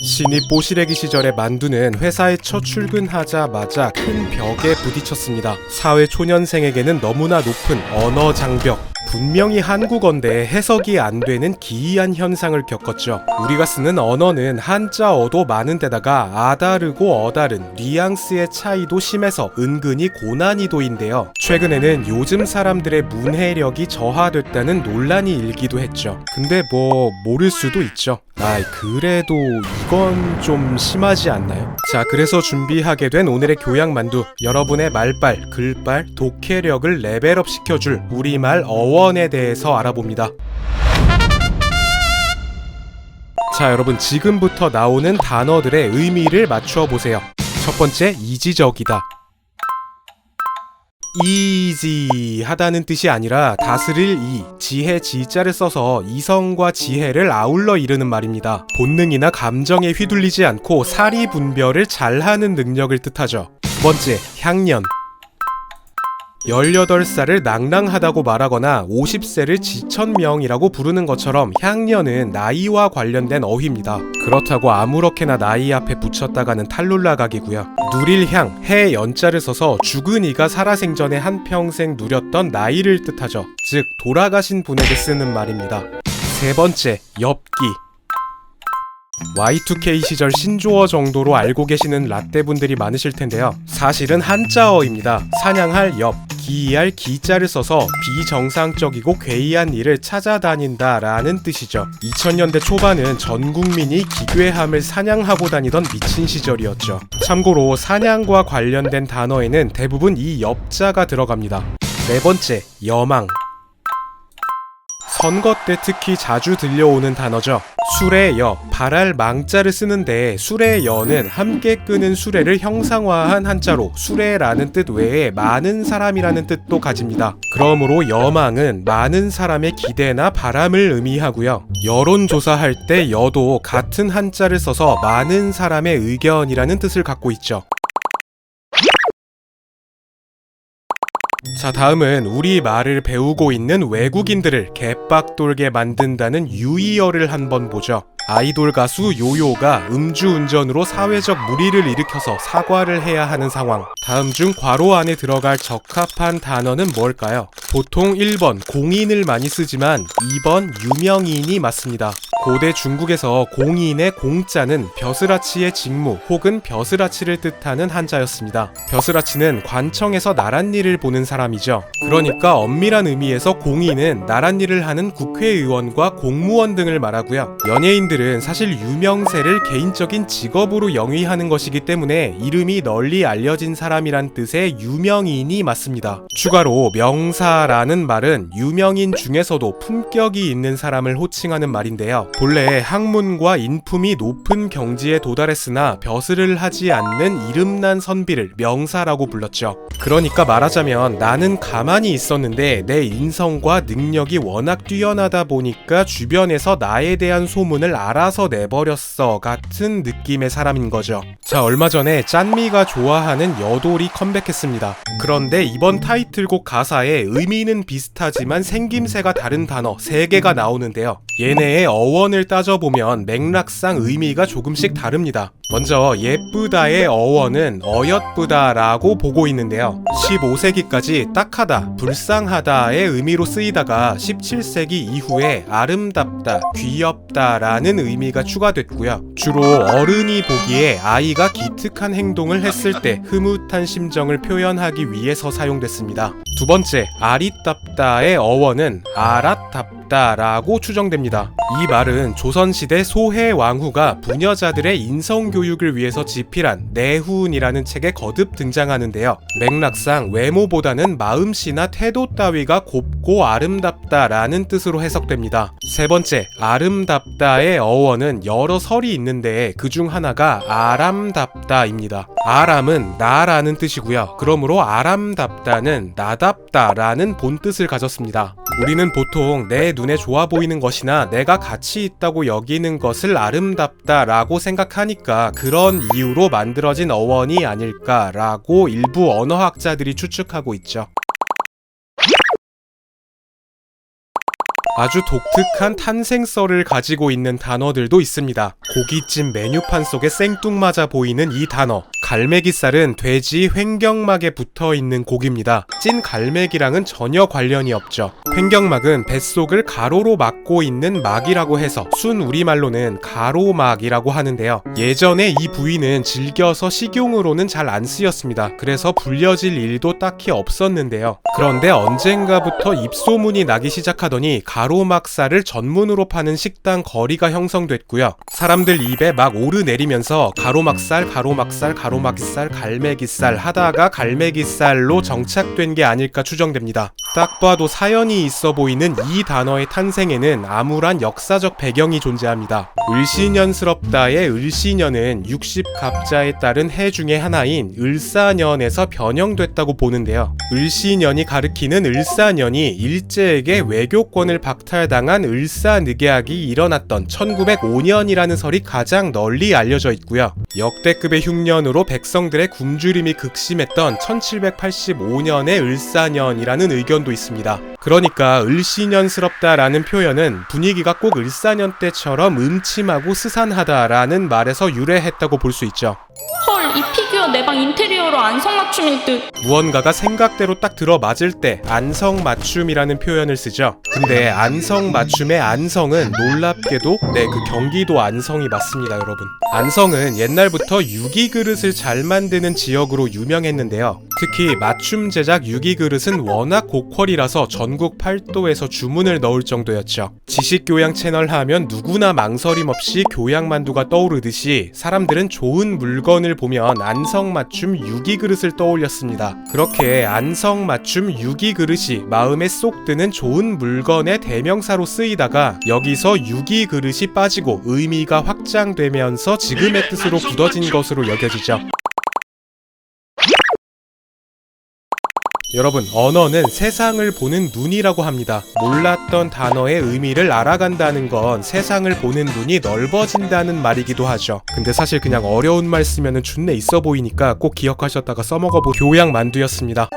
신입 뽀시래기 시절의 만두는 회사에 첫 출근하자마자 큰 벽에 부딪혔습니다. 사회 초년생에게는 너무나 높은 언어 장벽, 분명히 한국어인데 해석이 안 되는 기이한 현상을 겪었죠. 우리가 쓰는 언어는 한자어도 많은데다가 아다르고 어다른 뉘앙스의 차이도 심해서 은근히 고난이도인데요. 최근에는 요즘 사람들의 문해력이 저하됐다는 논란이 일기도 했죠. 근데 모를 수도 있죠. 그래도 이건 좀 심하지 않나요? 자, 그래서 준비하게 된 오늘의 교양만두, 여러분의 말빨, 글빨, 독해력을 레벨업 시켜줄 우리말 어원에 대해서 알아봅니다. 자, 여러분, 지금부터 나오는 단어들의 의미를 맞추어 보세요. 첫 번째, 이지적이다. easy 하다는 뜻이 아니라 다스릴 지혜 지자를 써서 이성과 지혜를 아울러 이르는 말입니다. 본능이나 감정에 휘둘리지 않고 사리 분별을 잘하는 능력을 뜻하죠. 두 번째, 향년. 18살을 낭낭하다고 말하거나 50세를 지천명이라고 부르는 것처럼 향년은 나이와 관련된 어휘입니다. 그렇다고 아무렇게나 나이 앞에 붙였다가는 탈룰라각이고요. 누릴 향, 해 연자를 써서 죽은 이가 살아생전에 한평생 누렸던 나이를 뜻하죠. 즉 돌아가신 분에게 쓰는 말입니다. 세 번째, 엽기. Y2K 시절 신조어 정도로 알고 계시는 라떼분들이 많으실 텐데요. 사실은 한자어입니다. 사냥할 엽, 기이할 기자를 써서 비정상적이고 괴이한 일을 찾아다닌다 라는 뜻이죠. 2000년대 초반은 전 국민이 기괴함을 사냥하고 다니던 미친 시절이었죠. 참고로 사냥과 관련된 단어에는 대부분 이 엽자가 들어갑니다. 네 번째, 여망. 선거 때 특히 자주 들려오는 단어죠. 수레 여, 발할 망자를 쓰는데 수레 여는 함께 끄는 수레를 형상화한 한자로 수레라는 뜻 외에 많은 사람이라는 뜻도 가집니다. 그러므로 여망은 많은 사람의 기대나 바람을 의미하고요. 여론조사할 때 여도 같은 한자를 써서 많은 사람의 의견이라는 뜻을 갖고 있죠. 자, 다음은 우리 말을 배우고 있는 외국인들을 개빡돌게 만든다는 유의어를 한번 보죠. 아이돌 가수 요요가 음주운전으로 사회적 물의를 일으켜서 사과를 해야 하는 상황. 다음 중 괄호 안에 들어갈 적합한 단어는 뭘까요? 보통 1번 공인을 많이 쓰지만 2번 유명인이 맞습니다. 고대 중국에서 공인의 공자는 벼슬아치의 직무 혹은 벼슬아치를 뜻하는 한자였습니다. 벼슬아치는 관청에서 나랏 일을 보는 사람이죠. 그러니까 엄밀한 의미에서 공인은 나랏 일을 하는 국회의원과 공무원 등을 말하고요. 연예인들은 사실 유명세를 개인적인 직업으로 영위하는 것이기 때문에 이름이 널리 알려진 사람이란 뜻의 유명인이 맞습니다. 추가로 명사라는 말은 유명인 중에서도 품격이 있는 사람을 호칭하는 말인데요. 본래 학문과 인품이 높은 경지에 도달했으나 벼슬을 하지 않는 이름난 선비를 명사라고 불렀죠. 그러니까 말하자면 나는 가만히 있었는데 내 인성과 능력이 워낙 뛰어나다 보니까 주변에서 나에 대한 소문을 알아서 내버렸어 같은 느낌의 사람인 거죠. 자, 얼마 전에 짠미가 좋아하는 여돌이 컴백했습니다. 그런데 이번 타이틀곡 가사에 의미는 비슷하지만 생김새가 다른 단어 3개가 나오는데요. 얘네의 어원을 따져보면 맥락상 의미가 조금씩 다릅니다. 먼저 예쁘다의 어원은 어엿부다라고 보고 있는데요. 15세기까지 딱하다, 불쌍하다의 의미로 쓰이다가 17세기 이후에 아름답다, 귀엽다라는 의미가 추가됐고요. 주로 어른이 보기에 아이가 기특한 행동을 했을 때 흐뭇한 심정을 표현하기 위해서 사용됐습니다. 두 번째, 아리답다의 어원은 아랏답다라고 추정됩니다. 이 말은 조선시대 소해 왕후가 부녀자들의 인성교육을 위해서 집필한 내훈이라는 책에 거듭 등장하는데요. 맥락상 외모보다는 마음씨나 태도 따위가 곱고 아름답다라는 뜻으로 해석됩니다. 세 번째, 아름답다의 어원은 여러 설이 있는데 그중 하나가 아람답다입니다. 아람은 나라는 뜻이고요. 그러므로 아람답다는 나답다라는 본뜻을 가졌습니다. 우리는 보통 내 눈에 좋아 보이는 것이나 내가 가치 있다고 여기는 것을 아름답다라고 생각하니까 그런 이유로 만들어진 어원이 아닐까라고 일부 언어학자들이 추측하고 있죠. 아주 독특한 탄생설을 가지고 있는 단어들도 있습니다. 고깃집 메뉴판 속에 생뚱맞아 보이는 이 단어, 갈매기살은 돼지 횡격막에 붙어있는 고기입니다. 찐 갈매기랑은 전혀 관련이 없죠. 횡격막은 뱃속을 가로로 막고 있는 막이라고 해서 순 우리말로는 가로막이라고 하는데요. 예전에 이 부위는 질겨서 식용으로는 잘 안 쓰였습니다. 그래서 불려질 일도 딱히 없었는데요. 그런데 언젠가부터 입소문이 나기 시작하더니 가로막살을 전문으로 파는 식당 거리가 형성됐고요. 사람들 입에 막 오르내리면서 가로막살, 가로막살, 가로막살, 갈매기살 하다가 갈매기살로 정착된 게 아닐까 추정됩니다. 딱 봐도 사연이 있어 보이는 이 단어의 탄생에는 암울한 역사적 배경이 존재합니다. 을씨년스럽다의 을씨년은 60갑자에 따른 해 중에 하나인 을사년에서 변형됐다고 보는데요. 을씨년이 가리키는 을사년이 일제에게 외교권을 박탈당한 을사늑약이 일어났던 1905년이라는 설이 가장 널리 알려져 있고요. 역대급의 흉년으로 백성들의 굶주림이 극심했던 1785년의 을사년이라는 의견도 있습니다. 그러니까 을씨년스럽다라는 표현은 분위기가 꼭 을사년 때처럼 음침하고 스산하다라는 말에서 유래했다고 볼 수 있죠. 헐, 이 피규어 내 방 인테리어로 안성맞춤일 듯. 무언가가 생각대로 딱 들어맞을 때 안성맞춤이라는 표현을 쓰죠. 근데 안성맞춤의 안성은 놀랍게도 그 경기도 안성이 맞습니다, 여러분. 안성은 옛날부터 유기그릇을 잘 만드는 지역으로 유명했는데요. 특히 맞춤 제작 유기그릇은 워낙 고퀄이라서 전국 팔도에서 주문을 넣을 정도였죠. 지식교양 채널 하면 누구나 망설임 없이 교양만두가 떠오르듯이 사람들은 좋은 물건을 보면 안성맞춤 유기그릇을 떠올렸습니다. 그렇게 안성맞춤 유기그릇이 마음에 쏙 드는 좋은 물건의 대명사로 쓰이다가 여기서 유기그릇이 빠지고 의미가 확장되면서 지금의 뜻으로 굳어진 것으로 여겨지죠. 여러분, 언어는 세상을 보는 눈이라고 합니다. 몰랐던 단어의 의미를 알아간다는 건 세상을 보는 눈이 넓어진다는 말이기도 하죠. 근데 사실 그냥 어려운 말 쓰면은 준내 있어 보이니까 꼭 기억하셨다가 써먹어보 교양 만두였습니다.